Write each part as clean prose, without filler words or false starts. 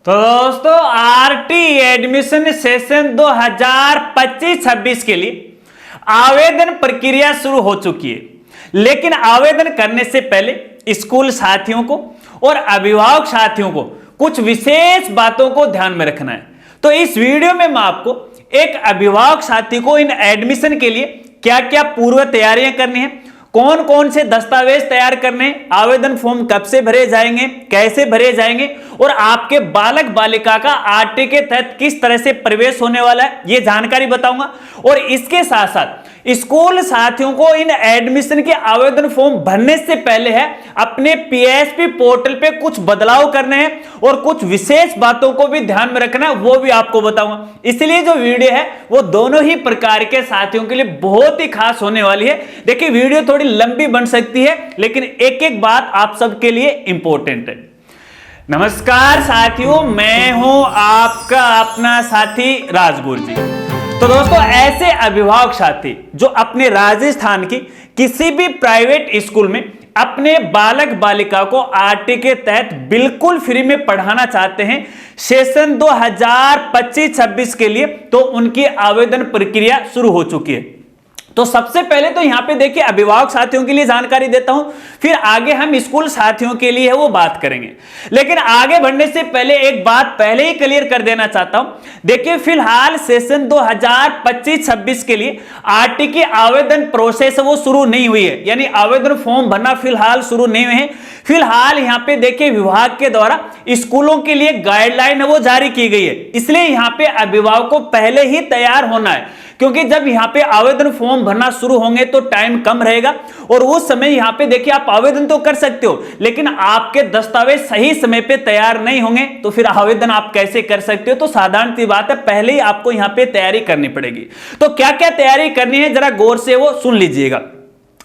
तो दोस्तों RT admission session 2025-26 के लिए आवेदन प्रक्रिया शुरू हो चुकी है। लेकिन आवेदन करने से पहले स्कूल साथियों को और अभिभावक साथियों को कुछ विशेष बातों को ध्यान में रखना है। तो इस वीडियो में मैं आपको एक अभिभावक साथी को इन एडमिशन के लिए क्या क्या पूर्व तैयारियां करनी है, कौन कौन से दस्तावेज तैयार करने, आवेदन फॉर्म कब से भरे जाएंगे, कैसे भरे जाएंगे और आपके बालक बालिका का आरटी के तहत किस तरह से प्रवेश होने वाला है, ये जानकारी बताऊंगा। और इसके साथ साथ स्कूल साथियों को इन एडमिशन के आवेदन फॉर्म भरने से पहले है अपने पीएसपी पोर्टल पे कुछ बदलाव करने हैं और कुछ विशेष बातों को भी ध्यान में रखना है, वो भी आपको बताऊंगा। इसलिए जो वीडियो है वो दोनों ही प्रकार के साथियों के लिए बहुत ही खास होने वाली है। देखिए वीडियो थोड़ी लंबी बन सकती है लेकिन एक एक बात आप सबके लिए इंपॉर्टेंट है। नमस्कार साथियों, मैं हूं आपका अपना साथी राजगुरु जी। तो दोस्तों ऐसे अभिभावक साथी जो अपने राजस्थान की किसी भी प्राइवेट स्कूल में अपने बालक बालिका को आरटी के तहत बिल्कुल फ्री में पढ़ाना चाहते हैं सेशन 2025-26 के लिए, तो उनकी आवेदन प्रक्रिया शुरू हो चुकी है। तो सबसे पहले तो यहां पे देखिए अभिभावक साथियों के लिए जानकारी देता हूं, फिर आगे हम स्कूल साथियों के लिए है वो बात करेंगे। लेकिन आगे बढ़ने से पहले एक बात पहले ही क्लियर कर देना चाहता हूं। देखिए फिलहाल सेशन 2025-26 के लिए आरटी की आवेदन प्रोसेस वो शुरू नहीं हुई है, यानी आवेदन फॉर्म भरना फिलहाल शुरू नहीं हुए हैं। फिलहाल यहां पे देखिए विभाग के द्वारा स्कूलों के लिए गाइडलाइन है वो जारी की गई है, इसलिए यहां पे अभिभावक को पहले ही तैयार होना है, क्योंकि जब यहां पे आवेदन फॉर्म भरना शुरू होंगे तो टाइम कम रहेगा और उस समय यहां पे देखिए आप आवेदन तो कर सकते हो लेकिन आपके दस्तावेज सही समय पे तैयार नहीं होंगे तो फिर आवेदन आप कैसे कर सकते हो। तो साधारण सी बात है, पहले ही आपको यहां पे तैयारी करनी पड़ेगी। तो क्या क्या तैयारी करनी है जरा गौर से वो सुन लीजिएगा,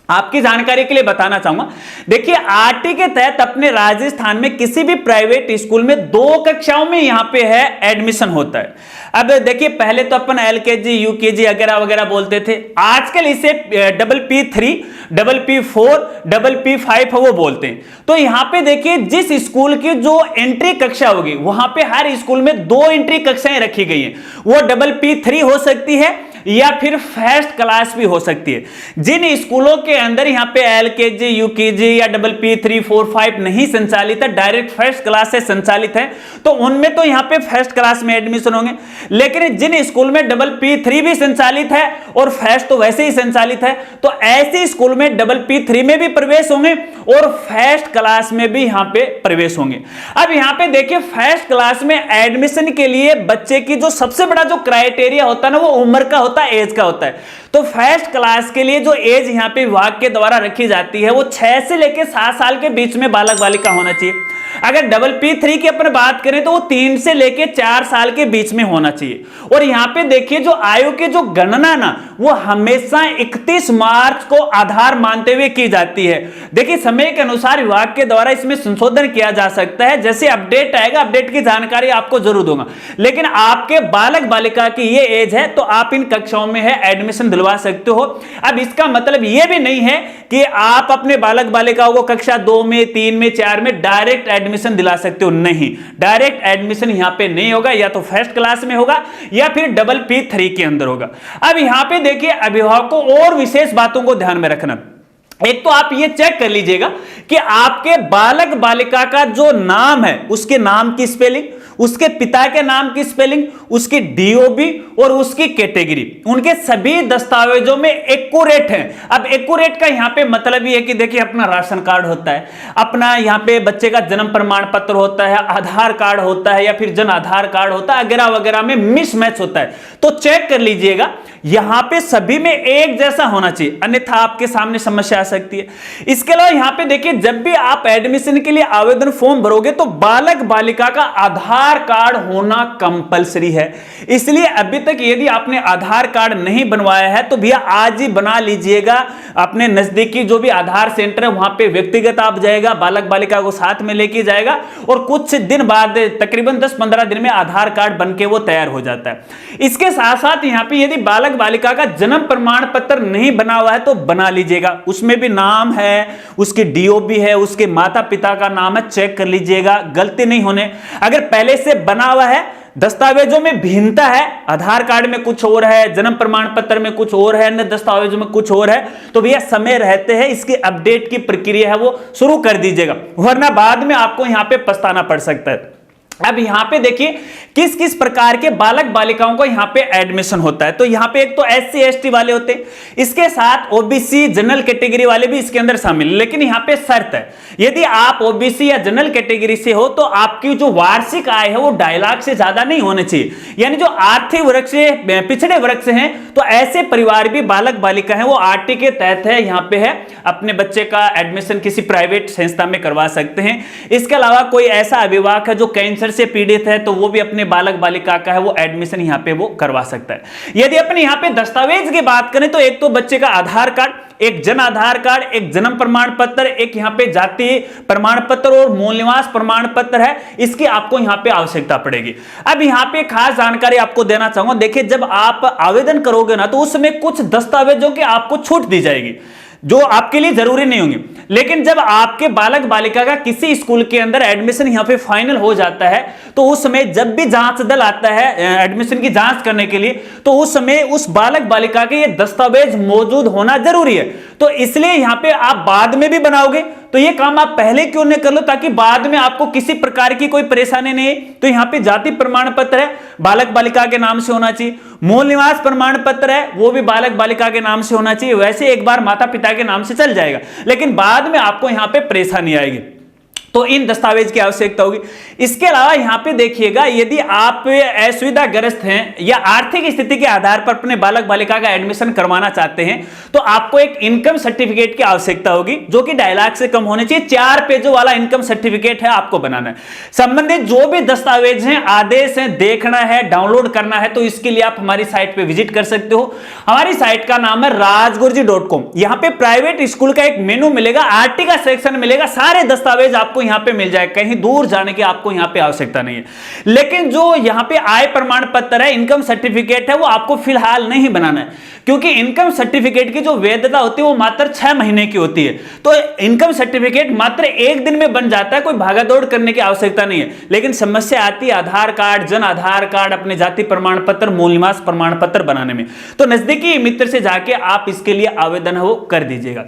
आपकी जानकारी के लिए बताना चाहूंगा। देखिए आरटी के तहत अपने राजस्थान में किसी भी प्राइवेट स्कूल में 2 कक्षाओं में यहां पे है एडमिशन होता है। अब देखिए पहले तो अपन एलकेजी यूकेजी वगैरह वगैरह बोलते थे, आजकल इसे PPP3 PPP4 PPP5 वो बोलते हैं। तो यहां पे देखिए जिस स्कूल की जो एंट्री कक्षा होगी वहां पे हर स्कूल में 2 एंट्री कक्षाएं रखी गई हैं, वो PPP3 हो सकती है या फिर फर्स्ट क्लास भी हो सकती है। जिन स्कूलों के अंदर यहाँ पे एलकेजी यूकेजी या PPP3 4 5 नहीं संचालित है, डायरेक्ट फर्स्ट क्लास से संचालित है, तो उनमें तो यहाँ पे फर्स्ट क्लास में एडमिशन होंगे। लेकिन जिन स्कूल में PPP3 भी संचालित है और फर्स्ट तो वैसे ही संचालित है, तो ऐसे स्कूल में PPP3 में भी प्रवेश होंगे और फर्स्ट क्लास में भी यहाँ पे प्रवेश होंगे। अब यहाँ पे देखिए फर्स्ट क्लास में एडमिशन के लिए बच्चे की जो सबसे बड़ा जो क्राइटेरिया होता है ना, वो उम्र का होता है, एज का होता है। तो फर्स्ट क्लास के लिए जो एज यहाँ पे विभाग के द्वारा रखी जाती है वो 6 से लेकर 7 साल के बीच में बालक बालिका होना चाहिए। अगर PPP3 की अपन बात करें तो वो 3 से लेकर 4 साल के बीच में होना चाहिए। और यहाँ पे देखिए जो आयु की जो गणना ना वो हमेशा 31 मार्च को आधार मानते हुए की जाती है। देखिए समय के अनुसार विभाग के द्वारा इसमें संशोधन किया जा सकता है, जैसे अपडेट आएगा अपडेट की जानकारी आपको जरूर दूंगा। लेकिन आपके बालक बालिका की ये एज है तो आप इन कक्षाओं में है एडमिशन दिलवा सकते हो। अब इसका मतलब ये भी नहीं है कि आप अपने बालक बालिकाओं को कक्षा 2 में 3 में 4 में डायरेक्ट एडमिशन दिला सकते हो, नहीं, डायरेक्ट एडमिशन यहां पे नहीं होगा, या तो फर्स्ट क्लास में होगा या फिर PPP3 के अंदर होगा। अब यहां पे देखिए अभिभावकों और विशेष बातों को ध्यान में रखना। एक तो आप ये चेक कर लीजिएगा कि आपके बालक बालिका का जो नाम है उसके नाम की स्पेलिंग, उसके पिता के नाम की स्पेलिंग, उसकी डीओबी और उसकी कैटेगरी, उनके सभी दस्तावेजों में एक्यूरेट है। अब एक्यूरेट का यहां पे मतलब ये है कि देखिए अपना राशन कार्ड होता है, अपना यहां पे बच्चे का जन्म प्रमाण पत्र होता है, आधार कार्ड होता है या फिर जन आधार कार्ड होता है, वगैरह वगैरह में मिसमैच होता है। तो चेक कर लीजिएगा यहां पे सभी में एक जैसा होना चाहिए, अन्यथा आपके सामने समस्या आ सकती है। इसके अलावा यहां पे देखिए जब भी आप एडमिशन के लिए आवेदन फॉर्म भरोगे तो बालक बालिका का आधार कार्ड होना कंपलसरी है। इसलिए अभी तक यदि आपने आधार कार्ड नहीं बनवाया है तो भैया आज ही बना लीजिएगा। अपने नजदीकी जो भी आधार सेंटर है वहां पे व्यक्तिगत आप जाएगा, बालक बालिका को साथ में लेके जाएगा और कुछ दिन बाद तकरीबन 10-15 दिन में आधार कार्ड बनके वो तैयार हो जाता है। इसके साथ साथ यहां पे यदि बालक बालिका का जन्म प्रमाण पत्र नहीं बना हुआ है तो बना लीजिएगा, उसमें भी नाम है, उसकी डीओबी है, उसके माता पिता का नाम है, चेक कर लीजिएगा, गलती नहीं होने। अगर पहले पहले से बना हुआ है, दस्तावेजों में भिन्नता है, आधार कार्ड में कुछ और है, जन्म प्रमाण पत्र में कुछ और है, अन्य दस्तावेजों में कुछ और है, तो भैया समय रहते हैं इसकी अपडेट की प्रक्रिया है वो शुरू कर दीजिएगा, वरना बाद में आपको यहां पे पछताना पड़ सकता है। अब यहां पे देखिए किस किस प्रकार के बालक बालिकाओं को यहां पे एडमिशन होता है। तो यहां पे एक तो SC ST वाले होते हैं, इसके साथ OBC जनरल कैटेगरी वाले भी इसके अंदर शामिल है। लेकिन यहां पे शर्त है, यदि आप OBC या जनरल कैटेगरी से हो तो आपकी जो वार्षिक आय है वो 2.5 लाख से ज्यादा नहीं होनी चाहिए। यानी जो आर्थिक वर्ग से पिछड़े वर्ग से हैं तो ऐसे परिवार भी बालक बालिका है वो RT के तहत है, यहां पे है अपने बच्चे का एडमिशन किसी प्राइवेट संस्था में करवा सकते हैं। इसके अलावा कोई ऐसा अभिभावक है जो कैंसर से पीड़ित है तो वो भी अपने बालक बालिका का है वो एडमिशन यहां पे वो करवा सकता है। यदि अपने यहां पे दस्तावेज की बात करें तो एक तो बच्चे का आधार कार्ड, एक जन आधार कार्ड, एक जन्म प्रमाण पत्र, एक यहां पे जाति प्रमाण पत्र और मूल निवास प्रमाण पत्र है, इसकी आपको यहां पे आवश्यकता पड़ेगी। अब यहां पे खास जानकारी आपको देना चाहूंगा, देखिए जब आप आवेदन करोगे ना तो उस समय कुछ दस्तावेजों की आपको छूट दी जाएगी जो आपके लिए जरूरी नहीं होंगे। लेकिन जब आपके बालक बालिका का किसी स्कूल के अंदर एडमिशन यहां पे फाइनल हो जाता है तो उस समय जब भी जांच दल आता है एडमिशन की जांच करने के लिए तो उस समय उस बालक बालिका के ये दस्तावेज मौजूद होना जरूरी है। तो इसलिए यहां पे आप बाद में भी बनाओगे तो ये काम आप पहले क्यों नहीं कर लो ताकि बाद में आपको किसी प्रकार की कोई परेशानी नहीं है। तो यहां पे जाति प्रमाण पत्र है बालक बालिका के नाम से होना चाहिए, मूल निवास प्रमाण पत्र है वो भी बालक बालिका के नाम से होना चाहिए। वैसे एक बार माता पिता के नाम से चल जाएगा लेकिन बाद में आपको यहां पे परेशानी आएगी, तो इन दस्तावेज की आवश्यकता होगी। इसके अलावा यहां पे देखिएगा यदि आप असुविधाग्रस्त हैं या आर्थिक स्थिति के आधार पर अपने बालक बालिका का एडमिशन करवाना चाहते हैं तो आपको एक इनकम सर्टिफिकेट की आवश्यकता होगी जो कि 2.5 लाख से कम होने चाहिए। 4 पेजों वाला इनकम सर्टिफिकेट है आपको बनाना है। संबंधित जो भी दस्तावेज हैं आदेश हैं देखना है डाउनलोड करना है तो इसके लिए आप हमारी साइट पे विजिट कर सकते हो। हमारी साइट का नाम है rajgurji.com। यहां पे प्राइवेट स्कूल का एक मेनू मिलेगा, RT का सेक्शन मिलेगा, सारे दस्तावेज आपको यहां पे मिल जाए, कहीं दूर जाने की आपको यहां पे आवश्यकता नहीं है। लेकिन जो यहां पे आय प्रमाण पत्र है इनकम सर्टिफिकेट है वो आपको फिलहाल नहीं बनाना है क्योंकि इनकम सर्टिफिकेट की जो वैधता होती है वो मात्र 6 महीने की होती है। तो इनकम सर्टिफिकेट मात्र 1 दिन में बन जाता है, कोई भागादौड़ करने की आवश्यकता नहीं है। लेकिन समस्या आती है आधार कार्ड, जन आधार कार्ड, अपने जाति प्रमाण पत्र, मूल निवास प्रमाण पत्र बनाने में। तो नजदीकी मित्र से जाके आप इसके लिए आवेदन वो कर दीजिएगा।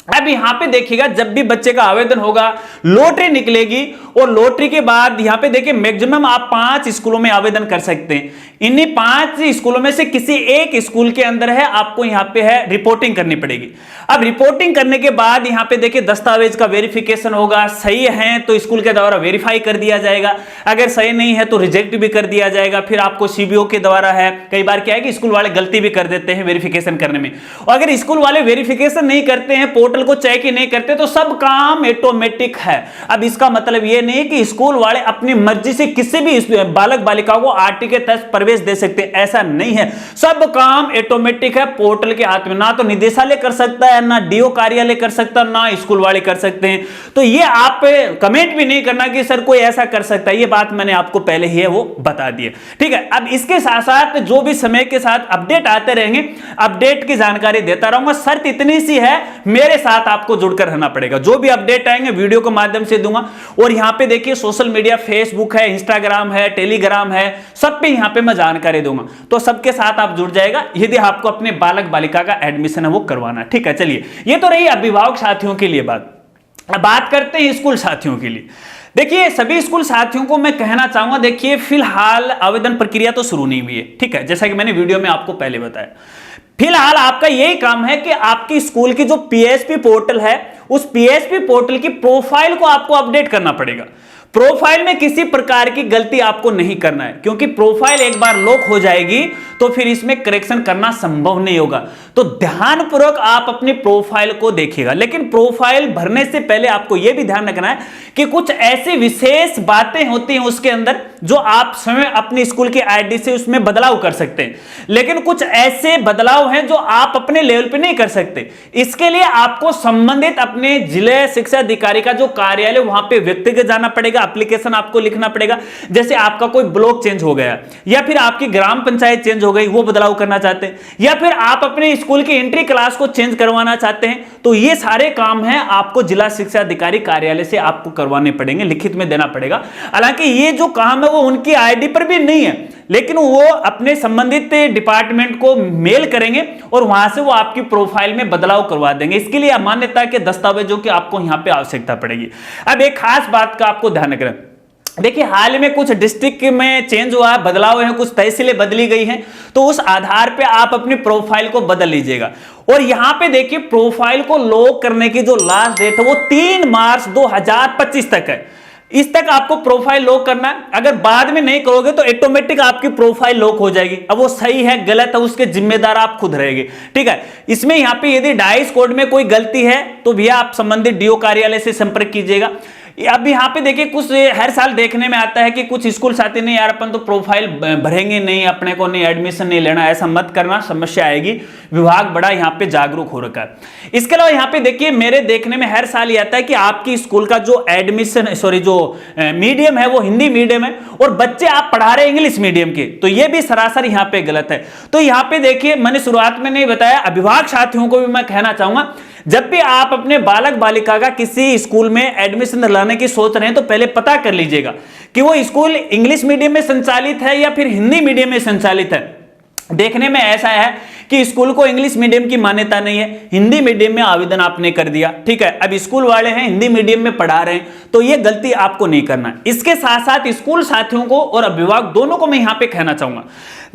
अब यहां पे देखिएगा जब भी बच्चे का आवेदन होगा लॉटरी निकलेगी और लॉटरी के बाद यहां पे देखिए मैक्सिमम आप 5 स्कूलों में आवेदन कर सकते हैं। इन्हीं 5 स्कूलों में से किसी एक स्कूल के अंदर है आपको यहां पे है रिपोर्टिंग करनी पड़ेगी। अब रिपोर्टिंग करने के बाद यहां पे देखिए दस्तावेज का वेरिफिकेशन होगा, सही है तो स्कूल के द्वारा वेरीफाई कर दिया जाएगा, अगर सही नहीं है तो रिजेक्ट भी कर दिया जाएगा। फिर आपको CBO के द्वारा है, कई बार क्या है कि स्कूल वाले गलती भी कर देते हैं वेरिफिकेशन करने में, और अगर स्कूल वाले वेरिफिकेशन नहीं करते हैं, पोर्टल को चेक ही नहीं करते तो सब काम ऑटोमेटिक है। अब इसका मतलब यह नहीं कि स्कूल वाले अपनी मर्जी से किसी भी बालक बालिकाओं को RT के तहत प्रवेश दे सकते हैं, ऐसा नहीं है। सब काम ऑटोमेटिक है पोर्टल के हाथ में, ना तो निदेशालय कर सकता है, ना DO कार्यालय कर सकता है, ना स्कूल वाले कर सकते हैं। तो ये आप कमेंट भी नहीं करना कि सर कोई ऐसा कर सकता है, ये बात मैंने आपको पहले ही है वो बता दी है, ठीक है। अब इसके साथ साथ जो भी समय के साथ अपडेट आते रहेंगे अपडेट की जानकारी देता रहूंगा। शर्त इतनी सी है मेरे साथ आपको जुड़कर रहना पड़ेगा, जो भी अपडेट आएंगे वीडियो के माध्यम से दूंगा। और यहां पे देखिए सोशल मीडिया फेसबुक है, इंस्टाग्राम है, टेलीग्राम है, सब पे यहां पे मैं जानकारी दूंगा, तो सबके साथ आप जुड़ जाएगा यदि आपको अपने बालक बालिका का एडमिशन है वो करवाना है, ठीक है। चलिए ये तो रही अभिभावक साथियों के लिए बात करते हैं स्कूल साथियों के लिए। देखिए सभी स्कूल साथियों को मैं कहना चाहूंगा, देखिए फिलहाल आवेदन प्रक्रिया तो शुरू नहीं हुई है, ठीक है, जैसा कि मैंने वीडियो में आपको पहले बताया। फिलहाल आपका यही काम है कि आपकी स्कूल की जो PSP पोर्टल है उस PSP पोर्टल की प्रोफाइल को आपको अपडेट करना पड़ेगा। प्रोफाइल में किसी प्रकार की गलती आपको नहीं करना है क्योंकि प्रोफाइल एक बार लॉक हो जाएगी तो फिर इसमें करेक्शन करना संभव नहीं होगा। तो ध्यानपूर्वक आप अपनी प्रोफाइल को देखिएगा, लेकिन प्रोफाइल भरने से पहले आपको यह भी ध्यान रखना है कि कुछ ऐसी विशेष बातें होती हैं उसके अंदर जो आप स्वयं अपनी स्कूल की ID से उसमें बदलाव कर सकते हैं, लेकिन कुछ ऐसे बदलाव हैं जो आप अपने लेवल पे नहीं कर सकते। इसके लिए आपको संबंधित अपने जिले शिक्षा अधिकारी का जो कार्यालय वहां पे व्यक्तिगत जाना पड़ेगा, एप्लीकेशन आपको लिखना पड़ेगा। जैसे आपका कोई ब्लॉक चेंज हो गया या फिर आपकी ग्राम पंचायत चेंज हो गई, वो बदलाव करना चाहते हैं, या फिर आप अपने स्कूल की एंट्री क्लास को चेंज करवाना चाहते हैं, तो ये सारे काम हैं आपको जिला शिक्षा अधिकारी कार्यालय से आपको करवाने पड़ेंगे, लिखित में देना पड़ेगा। हालांकि ये जो काम है वो उनकी आईडी पर भी नहीं है, लेकिन वो अपने संबंधित डिपार्टमेंट को मेल करेंगे और वहां से वो आपकी प्रोफाइल में बदलाव करवा देंगे। इसके लिए मान्यता के दस्तावेजों की आपको यहां पे आवश्यकता पड़ेगी। अब एक खास बात का आपको ध्यान रखना, देखिए हाल में कुछ डिस्ट्रिक्ट में चेंज हुआ है, बदलाव है, कुछ तहसीलें बदली गई हैं, तो उस आधार पे आप अपनी प्रोफाइल को बदल लीजिएगा। और यहां पे देखिए प्रोफाइल को लॉक करने की जो लास्ट डेट है वो 3 मार्च 2025 तक है। इस तक आपको प्रोफाइल लॉक करना है। अगर बाद में नहीं करोगे तो ऑटोमेटिक आपकी प्रोफाइल लॉक हो जाएगी। अब वो सही है गलत है उसके जिम्मेदार आप खुद रहेंगे, ठीक है। इसमें यहां पे यदि डाइस कोड में कोई गलती है तो भैया आप संबंधित डीओ कार्यालय से संपर्क कीजिएगा। अब यहाँ पे देखिए कुछ हर साल देखने में आता है कि कुछ स्कूल साथी नहीं यार अपन तो प्रोफाइल भरेंगे नहीं, अपने को नहीं एडमिशन नहीं लेना, ऐसा मत करना, समस्या आएगी। विभाग बड़ा यहाँ पे जागरूक हो रखा है। इसके अलावा यहाँ पे देखिए मेरे देखने में हर साल ये आता है कि आपकी स्कूल का जो एडमिशन जो मीडियम है वो हिंदी मीडियम है और बच्चे आप पढ़ा रहे इंग्लिश मीडियम के, तो ये भी सरासर यहाँ पे गलत है। तो यहाँ पे देखिए मैंने शुरुआत में नहीं बताया, अभिभावक साथियों को भी मैं कहना चाहूंगा जब भी आप अपने बालक बालिका का किसी स्कूल में एडमिशन दिलाने की सोच रहे हैं तो पहले पता कर लीजिएगा कि वो स्कूल इंग्लिश मीडियम में संचालित है या फिर हिंदी मीडियम में संचालित है। देखने में ऐसा है कि स्कूल को इंग्लिश मीडियम की मान्यता नहीं है, हिंदी मीडियम में आवेदन आपने कर दिया, ठीक है। अब स्कूल वाले हैं हिंदी मीडियम में पढ़ा रहे हैं, तो ये गलती आपको नहीं करना है। इसके साथ साथ स्कूल साथियों को और अभिभावक दोनों को मैं यहां पे कहना चाहूंगा,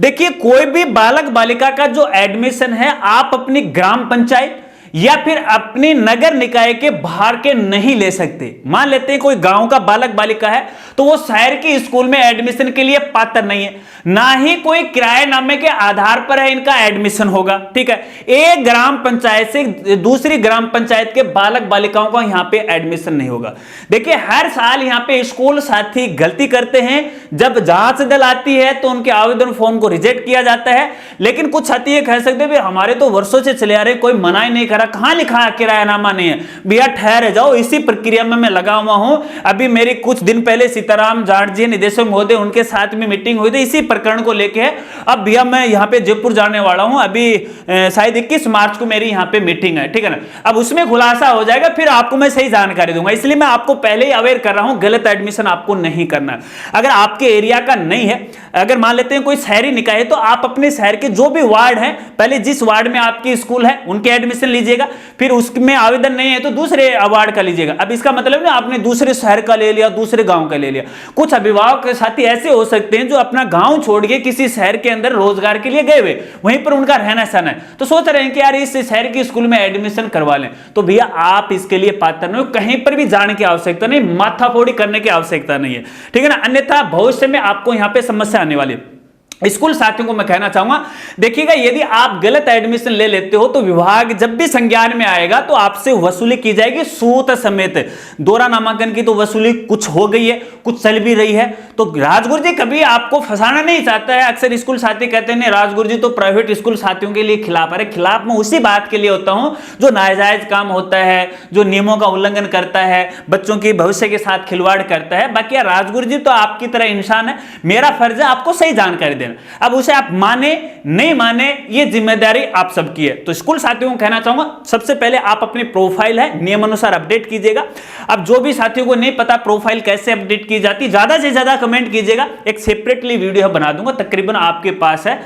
देखिए कोई भी बालक बालिका का जो एडमिशन है आप अपनी ग्राम पंचायत या फिर अपनी नगर निकाय के बाहर के नहीं ले सकते। मान लेते हैं कोई गांव का बालक बालिका है तो वो शहर के स्कूल में एडमिशन के लिए पात्र नहीं है, ना ही कोई किराएनामे के आधार पर है इनका एडमिशन होगा, ठीक है। एक ग्राम पंचायत से दूसरी ग्राम पंचायत के बालक बालिकाओं का यहां पे एडमिशन नहीं होगा। देखिए हर साल यहां पे स्कूल साथी गलती करते हैं, जब जांच दल आती है तो उनके आवेदन फॉर्म को रिजेक्ट किया जाता है, लेकिन कुछ साथी ये कह सकते हैं हमारे तो वर्षों से चले आ रहे, कोई मना ही नहीं करा, कहां लिखा है किरायानामा नहीं है। भैया ठहर जाओ, इसी प्रक्रिया में मैं लगा हुआ हूं। अभी मेरी कुछ दिन पहले सीताराम जाट जी निदेशक महोदय उनके साथ में मीटिंग हुई थी इसी प्रकरण को लेके। अब भैया मैं यहां पे जयपुर जाने वाला हूं, अभी शायद 21 मार्च को मेरी यहां पे मीटिंग है, ठीक है ना। अब उसमें खुलासा हो जाएगा, फिर आपको मैं सही जानकारी दूंगा, इसलिए मैं आपको पहले ही अवेयर कर रहा हूं गलत एडमिशन आपको नहीं करना। अगर आपके एरिया का नहीं है, अगर मान लेते हैं कोई शहरी निकाय है, तो आप अपने शहर के जो भी वार्ड है, पहले जिस वार्ड में आपकी स्कूल है उनके एडमिशन लीजिएगा, फिर उसमें आवेदन नहीं है तो दूसरे वार्ड का लीजिएगा। अब इसका मतलब ना आपने दूसरे शहर का ले लिया, दूसरे गांव का ले लिया। कुछ अभिभावक के साथी ऐसे हो सकते हैं जो अपना गांव छोड़ के किसी शहर के अंदर रोजगार के लिए गए हुए, वहीं पर उनका रहना सहना है, तो सोच रहे हैं कि यार इस शहर के स्कूल में एडमिशन करवा लें, तो भैया आप इसके लिए पात्र नहीं हो, कहीं पर भी जाने की आवश्यकता नहीं, माथाफोड़ी करने की आवश्यकता नहीं है, ठीक है ना। अन्यथा भविष्य में आपको यहां पर समस्या आने वाली है। स्कूल साथियों को मैं कहना चाहूंगा, देखिएगा यदि आप गलत एडमिशन ले लेते हो तो विभाग जब भी संज्ञान में आएगा तो आपसे वसूली की जाएगी सूत समेत। दोहरा नामांकन की तो वसूली कुछ हो गई है, कुछ चल भी रही है। तो राजगुरु जी कभी आपको फंसाना नहीं चाहता है। अक्सर स्कूल साथी कहते हैं राजगुरु जी तो प्राइवेट स्कूल साथियों के लिए खिलाफ। अरे खिलाफ मैं उसी बात के लिए होता हूं जो नाजायज काम होता है, जो नियमों का उल्लंघन करता है, बच्चों के भविष्य के साथ खिलवाड़ करता है। बाकी राजगुरु जी तो आपकी तरह इंसान है, मेरा फर्ज है आपको सही जानकारी देना। अब उसे आप माने नहीं माने ये जिम्मेदारी आप सबकी है। तो स्कूल साथियों को कहना चाहूंगा सबसे पहले आप अपनी प्रोफाइल है नियमानुसार अपडेट कीजिएगा। अब जो भी साथियों को नहीं पता प्रोफाइल कैसे अपडेट की जाती, ज्यादा से ज्यादा कमेंट कीजिएगा, एक सेपरेटली वीडियो बना दूंगा। तकरीबन आपके पास है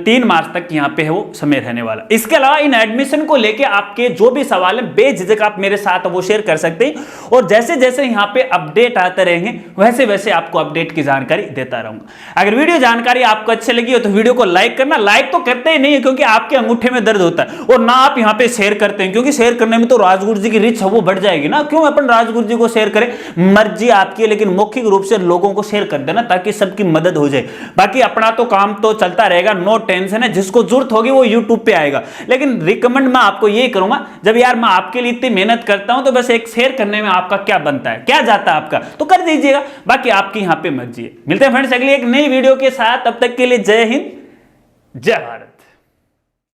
3 मार्च तक यहां पे है वो समय रहने वाला। इसके अलावा इन एडमिशन को लेके आपके जो भी सवाल है बेझिझक आप मेरे साथ वो शेयर कर सकते हैं, और जैसे जैसे यहां पे अपडेट आते रहेंगे वैसे वैसे आपको अपडेट की जानकारी देता रहूंगा। अगर वीडियो जानकारी आपको अच्छी लगी हो तो वीडियो को लाइक करना। लाइक तो करते ही नहीं है क्योंकि आपके अंगूठे में दर्द होता है, और ना आप यहां पे शेयर करते हैं क्योंकि शेयर करने में तो राजगुरु जी की रीच है वो बढ़ जाएगी ना। क्यों अपन राजगुरु जी को शेयर करें, मर्जी आपकी है, लेकिन मौखिक रूप से लोगों को शेयर कर देना ताकि सबकी मदद हो जाए। बाकी अपना तो काम तो चलता रहेगा, नो टेंशन है। जिसको जरूरत होगी वो यूट्यूब पे आएगा, लेकिन रिकमेंड मैं आपको ये करूंगा, जब यार मैं आपके लिए इतनी मेहनत करता हूं तो बस एक शेयर करने में आपका क्या बनता है, क्या जाता है आपका, तो कर दीजिएगा। बाकी आपकी यहां पे मर्जी है। मिलते हैं फ्रेंड्स अगली एक नई वीडियो के साथ, तब तक के लिए जय हिंद जय भारत।